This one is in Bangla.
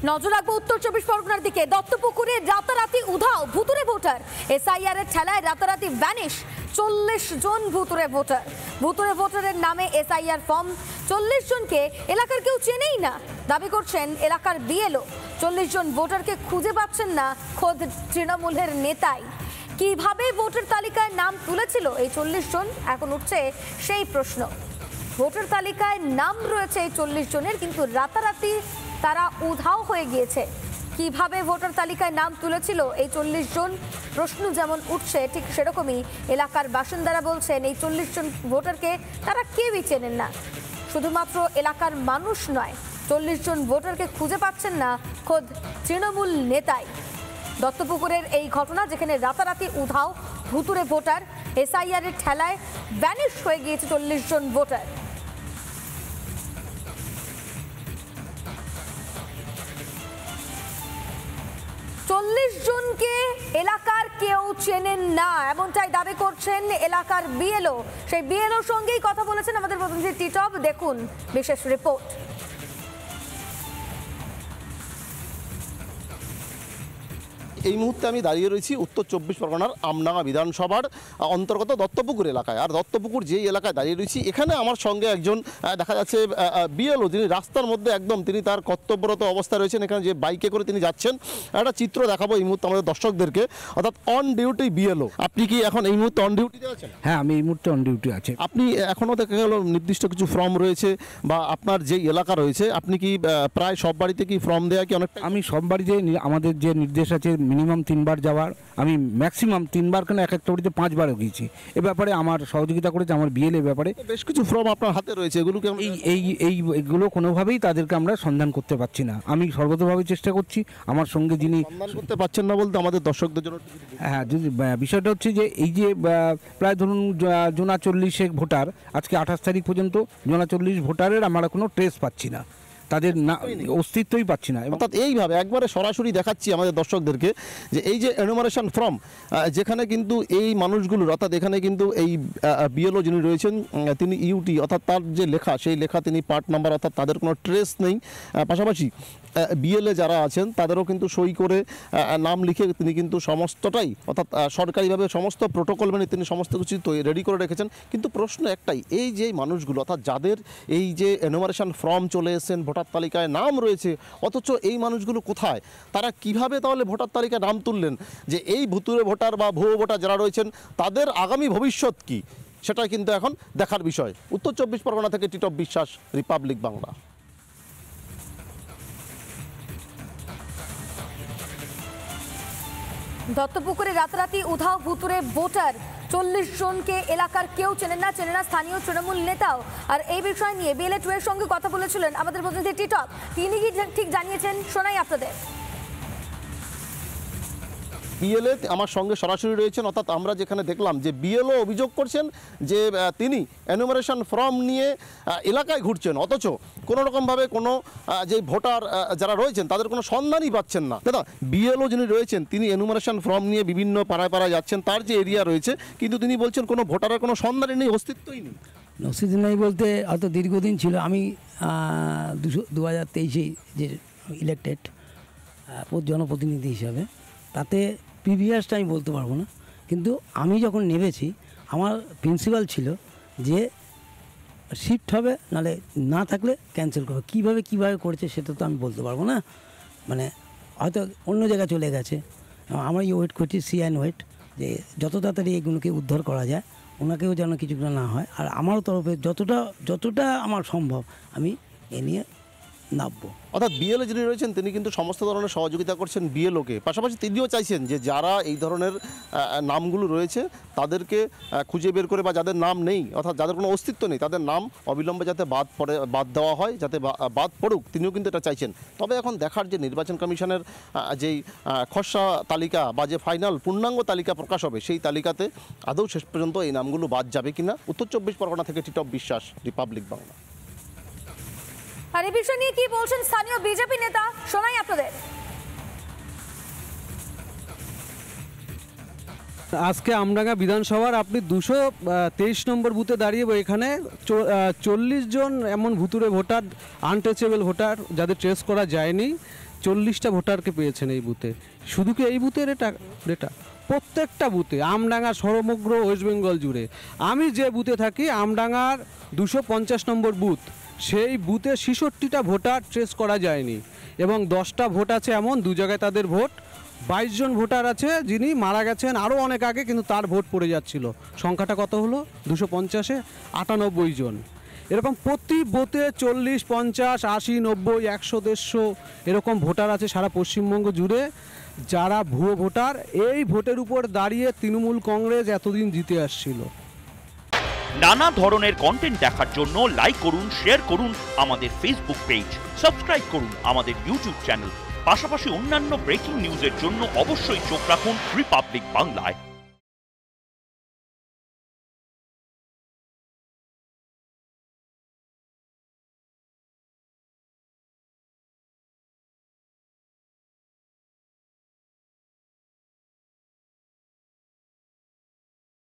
নজর রাখবো উত্তর চব্বিশ পরগনার দিকে। দত্তপুকুরে রাতারাতি উধাও ভুতুরে ভোটার। এসআইআর এর ঠেলায় রাতারাতি ভ্যানিশ 40 জন ভুতুরে ভোটার। ভুতুরে ভোটারের নামে এসআইআর ফর্ম। 40 জনকে এলাকার কেউ চেনেই না, দাবি করছেন এলাকার বিএলও। 40 জন ভোটারকে খুঁজে পাচ্ছেন না খোদ তৃণমূলের নেতাই। কিভাবে ভোটার তালিকায় নাম তুলেছিল এই 40 জন, এখন উঠছে সেই প্রশ্ন। ভোটার তালিকায় নাম রয়েছে এই 40 জনের, কিন্তু রাতারাতি তারা উধাও হয়ে গিয়েছে। কিভাবে ভোটার তালিকায় নাম তুলেছিল এই 40 জন, প্রশ্ন যেমন উঠছে ঠিক সেরকমই এলাকার বাসিন্দারা বলছেন এই 40 জন ভোটারকে তারা কেউই চেনেন না। শুধুমাত্র এলাকার মানুষ নয়, 40 জন ভোটারকে খুঁজে পাচ্ছেন না খোদ তৃণমূল নেতাই। দত্তপুকুরের এই ঘটনা, যেখানে রাতারাতি উধাও ভুতুরে ভোটার। এসআইআর এর ঠেলায় ভ্যানিশ হয়ে গিয়েছে 40 জন ভোটার। জনকে এলাকার কেউ চেনেন না, এমনটাই দাবি করছেন এলাকার বিএলও। সেই বিএলওর সঙ্গেই কথা বলেছেন আমাদের প্রতিনিধি টিটপ। দেখুন বিশেষ রিপোর্ট। এই মুহূর্তে আমি দাঁড়িয়ে রয়েছি উত্তর চব্বিশ পরগনার আমডাঙ্গা বিধানসভার অন্তর্গত দত্তপুকুর এলাকায়। আর দত্তপুকুর যেই এলাকায় দাঁড়িয়ে রয়েছি, এখানে আমার সঙ্গে একজন দেখা যাচ্ছে বিএলও, যিনি রাস্তার মধ্যে একদম তিনি তার কর্তব্যরত অবস্থায় রয়েছেন। এখানে যে বাইকে করে তিনি যাচ্ছেন, একটা চিত্র দেখাবো এই মুহূর্তে আমাদের দর্শকদেরকে, অর্থাৎ অন ডিউটি বিএলও। আপনি কি এখন এই মুহূর্তে অন ডিউটিতে আছেন? হ্যাঁ, আমি এই মুহূর্তে অন ডিউটি আছি। আপনি এখনও দেখা গেল নির্দিষ্ট কিছু ফর্ম রয়েছে বা আপনার যেই এলাকা রয়েছে, আপনি কি প্রায় সব বাড়িতে কি ফর্ম দেওয়া কি অনেকটা? আমি সব বাড়িতে, আমাদের যে নির্দেশ আছে মিনিমাম 3 বার যাওয়ার, আমি ম্যাক্সিমাম 3 বার, কেন এক একটা বাড়িতে 5 বারও গিয়েছি। এ ব্যাপারে আমার সহযোগিতা করেছে আমার বিএলএ ব্যাপারে। বেশ কিছু ফর্ম আপনার হাতে রয়েছে, এগুলোকে এইগুলো কোনোভাবেই তাদেরকে আমরা সন্ধান করতে পারছি না। আমি সর্বতভাবে চেষ্টা করছি। আমার সঙ্গে যিনি সন্ধান করতে পারছেন না বলতে আমাদের দর্শকদের জন্য, হ্যাঁ, যদি বিষয়টা হচ্ছে যে এই যে প্রায় ধরুন জোনা 40 ভোটার, আজকে 28 তারিখ পর্যন্ত জোনা 40 ভোটারের আমরা কোনো ট্রেস পাচ্ছি না, তাদের অস্তিত্বই পাচ্ছি না। অর্থাৎ এইভাবে একবারে সরাসরি দেখাচ্ছি আমাদের দর্শকদেরকে যে এই যে এনুমারেশন ফর্ম, যেখানে কিন্তু এই মানুষগুলোর, অর্থাৎ এখানে কিন্তু এই বিএলও যিনি রয়েছেন তিনি ইউটি, অর্থাৎ তার যে লেখা সেই লেখা তিনি পার্ট নাম্বার, অর্থাৎ তাদের কোনো ট্রেস নেই। পাশাপাশি বিএলএ যারা আছেন তাদেরও কিন্তু সই করে নাম লিখে তিনি কিন্তু সমস্তটাই, অর্থাৎ সরকারিভাবে সমস্ত প্রোটোকল মেনে তিনি সমস্ত কিছু রেডি করে রেখেছেন। কিন্তু প্রশ্ন একটাই, এই যে মানুষগুলো, অর্থাৎ যাদের এই যে এনুমারেশন ফর্ম চলে এসেছেন, ভোটার তালিকায় নাম রয়েছে, অথচ এই মানুষগুলো কোথায়? তারা কিভাবে তাহলে ভোটার তালিকায় নাম তুললেন? যে এই ভুতুরে ভোটার বা ভুয়ো ভোটার যারা রয়েছেন, তাদের আগামী ভবিষ্যৎ কি, সেটা কিন্তু এখন দেখার বিষয়। উত্তর চব্বিশ পরগনা থেকে টিটপ বিশ্বাস, রিপাবলিক বাংলা। দত্তপুকুরে রাতারাতি উধাও ভুতুরে ভোটার। 40 জনকে এলাকার কেউ চেনে না স্থানীয় তৃণমূল নেতাও। আর এই বিষয় নিয়ে বিএলএ 2 এর সঙ্গে কথা বলেছিলেন আমাদের প্রতিনিধি টিটপ। তিনি কি ঠিক জানিয়েছেন, শোনাই আপনাদের। বিএলএ আমার সঙ্গে সরাসরি রয়েছেন, অর্থাৎ আমরা যেখানে দেখলাম যে বিএলও অভিযোগ করছেন যে তিনি এনুমারেশন ফর্ম নিয়ে এলাকায় ঘুরছেন, অথচ কোনো রকমভাবে কোনো যে ভোটার যারা রয়েছেন তাদের কোনো সন্ধানই পাচ্ছেন না। দাদা, বিএলও যিনি রয়েছেন তিনি এনুমারেশন ফর্ম নিয়ে বিভিন্ন পাড়ায় পাড়ায় যাচ্ছেন, তার যে এরিয়া রয়েছে, কিন্তু তিনি বলছেন কোনো ভোটারের কোনো সন্ধানই নেই, অস্তিত্বই নেই। অস্তিত্ব নেই বলতে অত দীর্ঘদিন ছিল। আমি 2023-এ যে ইলেক্টেড জনপ্রতিনিধি হিসাবে, তাতে প্রিভিয়াসটা আমি বলতে পারবো না, কিন্তু আমি যখন নেমেছি আমার প্রিন্সিপাল ছিল যে শিফট হবে, নাহলে না থাকলে ক্যান্সেল করবে। কীভাবে করেছে সেটা তো আমি বলতে পারবো না, মানে হয়তো অন্য জায়গায় চলে গেছে। আমরা ওয়েট করছি, ওয়েট, যে যত তাড়াতাড়ি এগুলোকে উদ্ধার করা যায়, ওনাকেও যেন কিছুটা না হয়। আর আমারও তরফে যতটা আমার সম্ভব আমি এ নিয়ে নামবো। অর্থাৎ বিএলও যিনি রয়েছেন তিনি কিন্তু সমস্ত ধরনের সহযোগিতা করছেন বিএলওকে। পাশাপাশি তিনিও চাইছেন যে যারা এই ধরনের নামগুলো রয়েছে তাদেরকে খুঁজে বের করে, বা যাদের নাম নেই, অর্থাৎ যাদের কোনো অস্তিত্ব নেই, তাদের নাম অবিলম্বে যাতে বাদ দেওয়া হয়, যাতে বাদ পড়ুক, তিনিও কিন্তু এটা চাইছেন। তবে এখন দেখার যে নির্বাচন কমিশনের যেই খসড়া তালিকা বা যে ফাইনাল পূর্ণাঙ্গ তালিকা প্রকাশ হবে, সেই তালিকাতে আদৌ শেষ পর্যন্ত এই নামগুলো বাদ যাবে কিনা। উত্তর চব্বিশ পরগনা থেকে টিটপ বিশ্বাস, রিপাবলিক বাংলা। আর এই বিষয় নিয়ে কি বলছেন স্থানীয় বিজেপি নেতা, শোনাই আপনাদের। আজকে আমডাঙ্গা বিধানসভার আপনি 223 নম্বর বুথে দাঁড়িয়ে, এখানে 40 জন এমন ভুতুরে ভোটার, আনটাচেবল ভোটার যাদের ট্রেস করা যায়নি, 40টা ভোটারকে পেয়েছেন এই বুথে। শুধু কি এই বুথের এটা প্রত্যেকটা বুথে আমডাঙ্গা সমগ্র ওয়েস্ট বেঙ্গল জুড়ে। আমি যে বুথে থাকি আমডাঙ্গার 250 নম্বর বুথ, সেই বুথে 66টা ভোটার ট্রেস করা যায়নি এবং 10টা ভোট আছে এমন 2 জায়গায় তাদের ভোট। 22 জন ভোটার আছে যিনি মারা গেছেন আরও অনেক আগে, কিন্তু তার ভোট পড়ে যাচ্ছিল। সংখ্যাটা কত হলো? 250-এ 98 জন। এরকম প্রতি বুথে 40, 50, 80, 90, 100, 150 এরকম ভোটার আছে সারা পশ্চিমবঙ্গ জুড়ে, যারা ভুয়ো ভোটার। এই ভোটের উপর দাঁড়িয়ে তৃণমূল কংগ্রেস এতদিন জিতে আসছিল। নানা ধরনের কন্টেন্ট দেখার জন্য লাইক করুন, শেয়ার করুন আমাদের ফেসবুক পেজ, সাবস্ক্রাইব করুন আমাদের ইউটিউব চ্যানেল। পাশাপাশি অন্যান্য ব্রেকিং নিউজের জন্য অবশ্যই চোখ রাখুন রিপাবলিক বাংলায়।